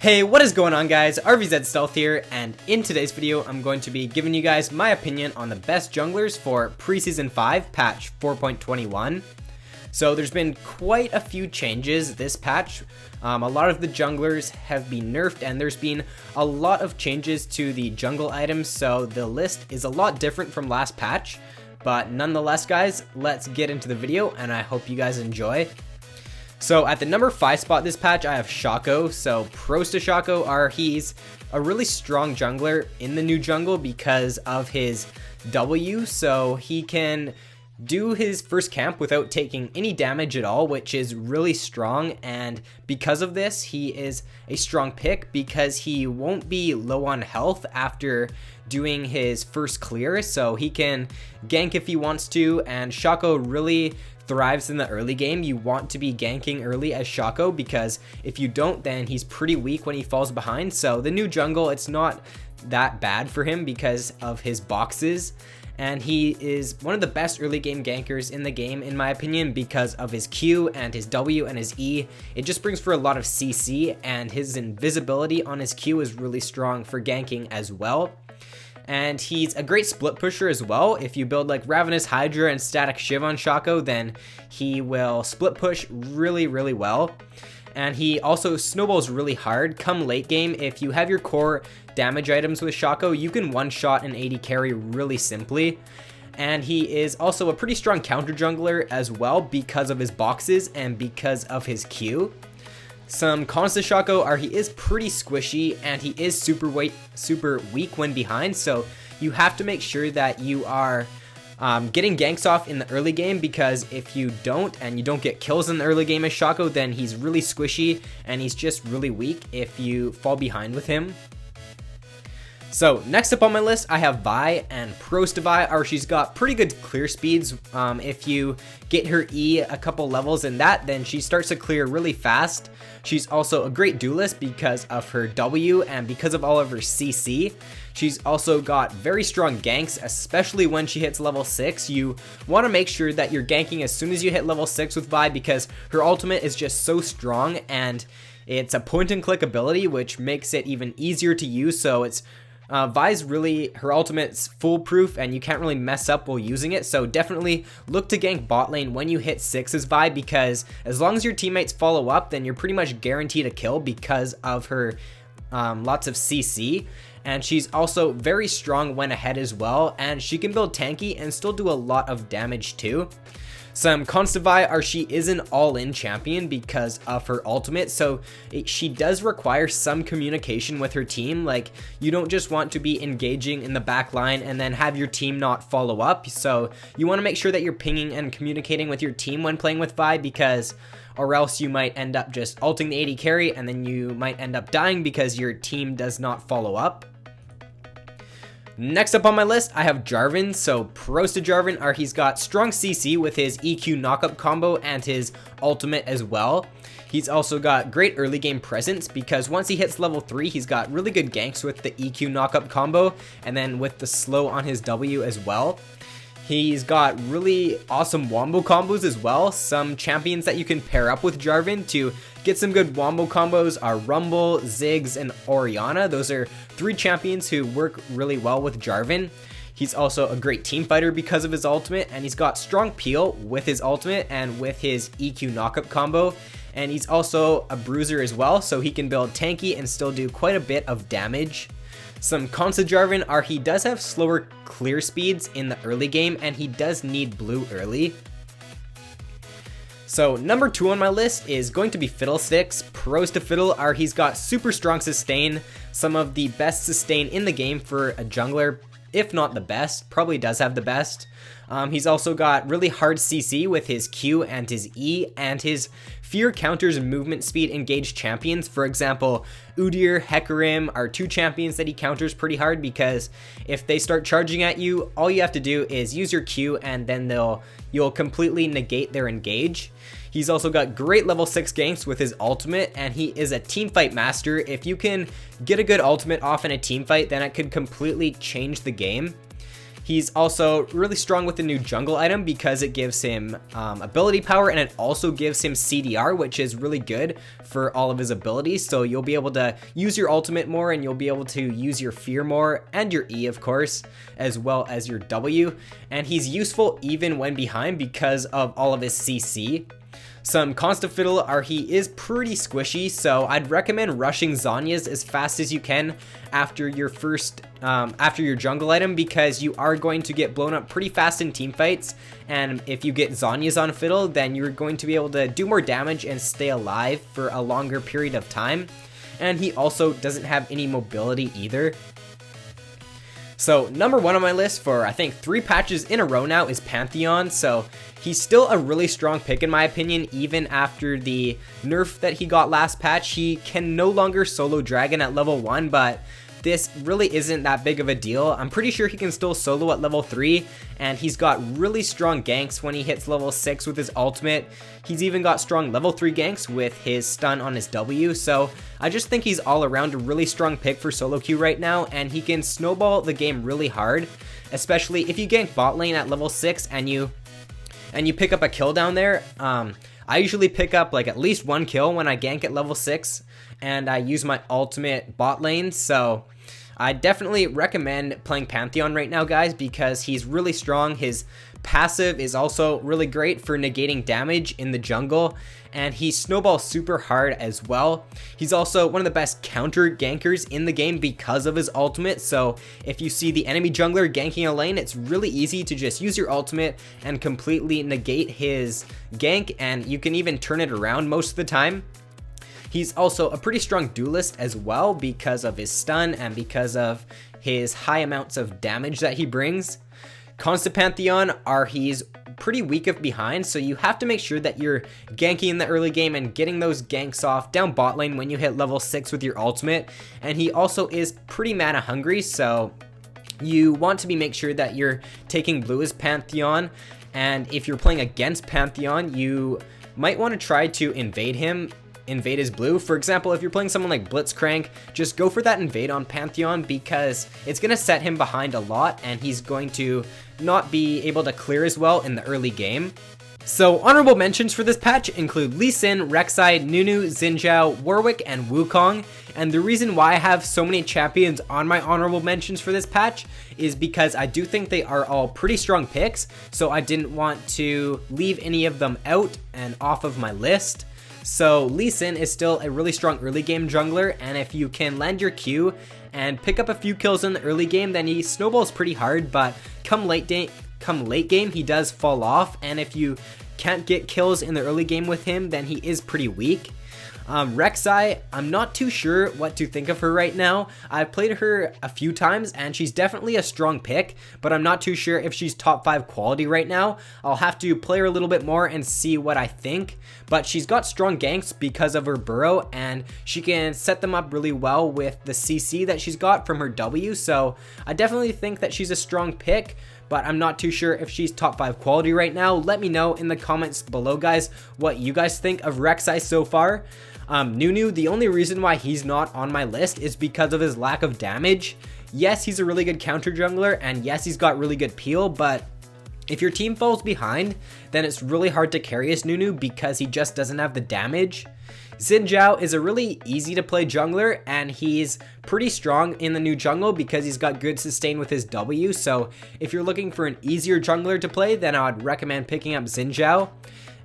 Hey, what is going on guys? RVZ Stealth here, and in today's video I'm going to be giving you guys my opinion on the best junglers for Preseason 5 patch 4.21. So there's been quite a few changes this patch. A lot of the junglers have been nerfed and there's been a lot of changes to the jungle items, so the list is a lot different from last patch. But nonetheless guys, let's get into the video and I hope you guys enjoy. So at the number 5 spot this patch, I have Shaco. So pros to Shaco are he's a really strong jungler in the new jungle because of his W. So he can do his first camp without taking any damage at all, which is really strong. And because of this, he is a strong pick because he won't be low on health after doing his first clear. So he can gank if he wants to, and Shaco really thrives in the early game. You want to be ganking early as Shaco because if you don't, then he's pretty weak when he falls behind. So the new jungle, it's not that bad for him because of his boxes, and he is one of the best early game gankers in the game in my opinion because of his Q and his W and his E. It just brings for a lot of CC, and his invisibility on his Q is really strong for ganking as well. And he's a great split pusher as well. If you build like Ravenous Hydra and Static Shiv on Shaco, then he will split push really well. And he also snowballs really hard come late game. If you have your core damage items with Shaco, you can one-shot an AD carry really simply. And he is also a pretty strong counter jungler as well because of his boxes and because of his Q. Some cons to Shaco are he is pretty squishy and he is super weak when behind, so you have to make sure that you are getting ganks off in the early game, because if you don't and you don't get kills in the early game as Shaco, then he's really squishy and he's just really weak if you fall behind with him. So next up on my list, I have Vi, and pros to Vi are she's got pretty good clear speeds. If you get her E a couple levels in that, then she starts to clear really fast. She's also a great duelist because of her W and because of all of her CC. She's also got very strong ganks, especially when she hits level 6. You want to make sure that you're ganking as soon as you hit level 6 with Vi because her ultimate is just so strong, and it's a point and click ability which makes it even easier to use. So it's Vi's really, her ultimate's foolproof and you can't really mess up while using it, so definitely look to gank bot lane when you hit 6 as Vi, because as long as your teammates follow up, then you're pretty much guaranteed a kill because of her lots of CC. And she's also very strong when ahead as well, and she can build tanky and still do a lot of damage too. Some cons to Vi are she is an all-in champion because of her ultimate, so she does require some communication with her team. Like, you don't just want to be engaging in the back line and then have your team not follow up, so you want to make sure that you're pinging and communicating with your team when playing with Vi, because or else you might end up just ulting the AD carry and then you might end up dying because your team does not follow up. Next up on my list, I have Jarvan. So pros to Jarvan are he's got strong CC with his EQ knockup combo and his ultimate as well. He's also got great early game presence because once he hits level 3, he's got really good ganks with the EQ knockup combo and then with the slow on his W as well. He's got really awesome wombo combos as well. Some champions that you can pair up with Jarvan to get some good wombo combos are Rumble, Ziggs, and Orianna. Those are 3 champions who work really well with Jarvan. He's also a great team fighter because of his ultimate, and he's got strong peel with his ultimate and with his EQ knockup combo. And he's also a bruiser as well, so he can build tanky and still do quite a bit of damage. Some cons to Jarvan are he does have slower clear speeds in the early game and he does need blue early. So number 2 on my list is going to be Fiddlesticks. Pros to Fiddle are he's got super strong sustain, some of the best sustain in the game for a jungler, if not the best, probably does have the best. He's also got really hard CC with his Q and his E, and his fear counters movement speed engaged champions. For example, Udyr, Hecarim are 2 champions that he counters pretty hard because if they start charging at you, all you have to do is use your Q and then you'll completely negate their engage. He's also got great level 6 ganks with his ultimate, and he is a teamfight master. If you can get a good ultimate off in a teamfight, then it could completely change the game. He's also really strong with the new jungle item because it gives him ability power, and it also gives him CDR, which is really good for all of his abilities. So you'll be able to use your ultimate more, and you'll be able to use your fear more, and your E of course, as well as your W. And he's useful even when behind because of all of his CC. Some cons to Fiddle are he is pretty squishy, so I'd recommend rushing Zhonya's as fast as you can after your after your jungle item, because you are going to get blown up pretty fast in team fights, and if you get Zhonya's on Fiddle, then you're going to be able to do more damage and stay alive for a longer period of time. And he also doesn't have any mobility either. So number 1 on my list for I think 3 patches in a row now is Pantheon. So he's still a really strong pick in my opinion, even after the nerf that he got last patch. He can no longer solo dragon at level 1, but this really isn't that big of a deal. I'm pretty sure he can still solo at level 3, and he's got really strong ganks when he hits level 6 with his ultimate. He's even got strong level 3 ganks with his stun on his W, so I just think he's all around a really strong pick for solo queue right now, and he can snowball the game really hard, especially if you gank bot lane at level 6 and you pick up a kill down there. I usually pick up like at least 1 kill when I gank at level 6, and I use my ultimate bot lane, so I definitely recommend playing Pantheon right now, guys, because he's really strong. His passive is also really great for negating damage in the jungle, and he snowballs super hard as well. He's also one of the best counter gankers in the game because of his ultimate, so if you see the enemy jungler ganking a lane, it's really easy to just use your ultimate and completely negate his gank, and you can even turn it around most of the time. He's also a pretty strong duelist as well because of his stun and because of his high amounts of damage that he brings. Cons to Pantheon are he's pretty weak if behind, so you have to make sure that you're ganking in the early game and getting those ganks off down bot lane when you hit level 6 with your ultimate. And he also is pretty mana hungry, so you want to make sure that you're taking blue as Pantheon. And if you're playing against Pantheon, you might want to try to invade his blue. For example, if you're playing someone like Blitzcrank, just go for that invade on Pantheon because it's going to set him behind a lot, and he's going to not be able to clear as well in the early game. So honorable mentions for this patch include Lee Sin, Rek'Sai, Nunu, Xin Zhao, Warwick, and Wukong. And the reason why I have so many champions on my honorable mentions for this patch is because I do think they are all pretty strong picks, so I didn't want to leave any of them out and off of my list. So Lee Sin is still a really strong early game jungler, and if you can land your Q and pick up a few kills in the early game, then he snowballs pretty hard, but come late game he does fall off, and if you can't get kills in the early game with him, then he is pretty weak. Rek'Sai, I'm not too sure what to think of her right now. I've played her a few times and she's definitely a strong pick, but I'm not too sure if she's top 5 quality right now. I'll have to play her a little bit more and see what I think, but she's got strong ganks because of her burrow, and she can set them up really well with the CC that she's got from her W, so I definitely think that she's a strong pick, but I'm not too sure if she's top 5 quality right now. Let me know in the comments below, guys, what you guys think of Rek'Sai so far. Nunu, the only reason why he's not on my list is because of his lack of damage. Yes, he's a really good counter jungler, and yes, he's got really good peel, but if your team falls behind, then it's really hard to carry as Nunu because he just doesn't have the damage. Xin Zhao is a really easy to play jungler, and he's pretty strong in the new jungle because he's got good sustain with his W, so if you're looking for an easier jungler to play, then I would recommend picking up Xin Zhao.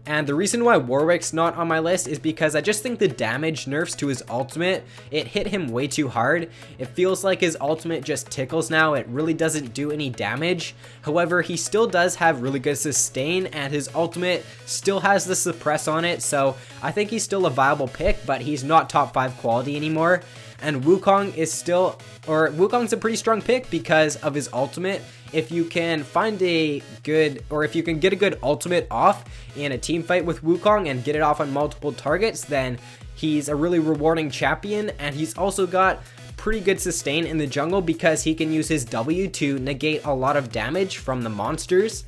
And the reason why Warwick's not on my list is because I just think the damage nerfs to his ultimate, it hit him way too hard. It feels like his ultimate just tickles now, it really doesn't do any damage. However, he still does have really good sustain, and his ultimate still has the suppress on it, so I think he's still a viable pick, but he's not top 5 quality anymore. And Wukong is still, or Wukong's a pretty strong pick because of his ultimate. If you can find a good, or if you can get a good ultimate off in a team fight with Wukong and get it off on multiple targets, then he's a really rewarding champion, and he's also got pretty good sustain in the jungle because he can use his W to negate a lot of damage from the monsters.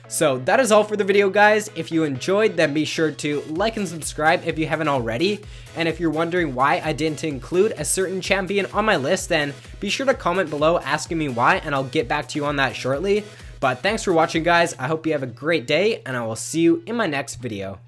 So that is all for the video, guys. If you enjoyed, then be sure to like and subscribe if you haven't already. And if you're wondering why I didn't include a certain champion on my list, then be sure to comment below asking me why, and I'll get back to you on that shortly. But thanks for watching, guys. I hope you have a great day, and I will see you in my next video.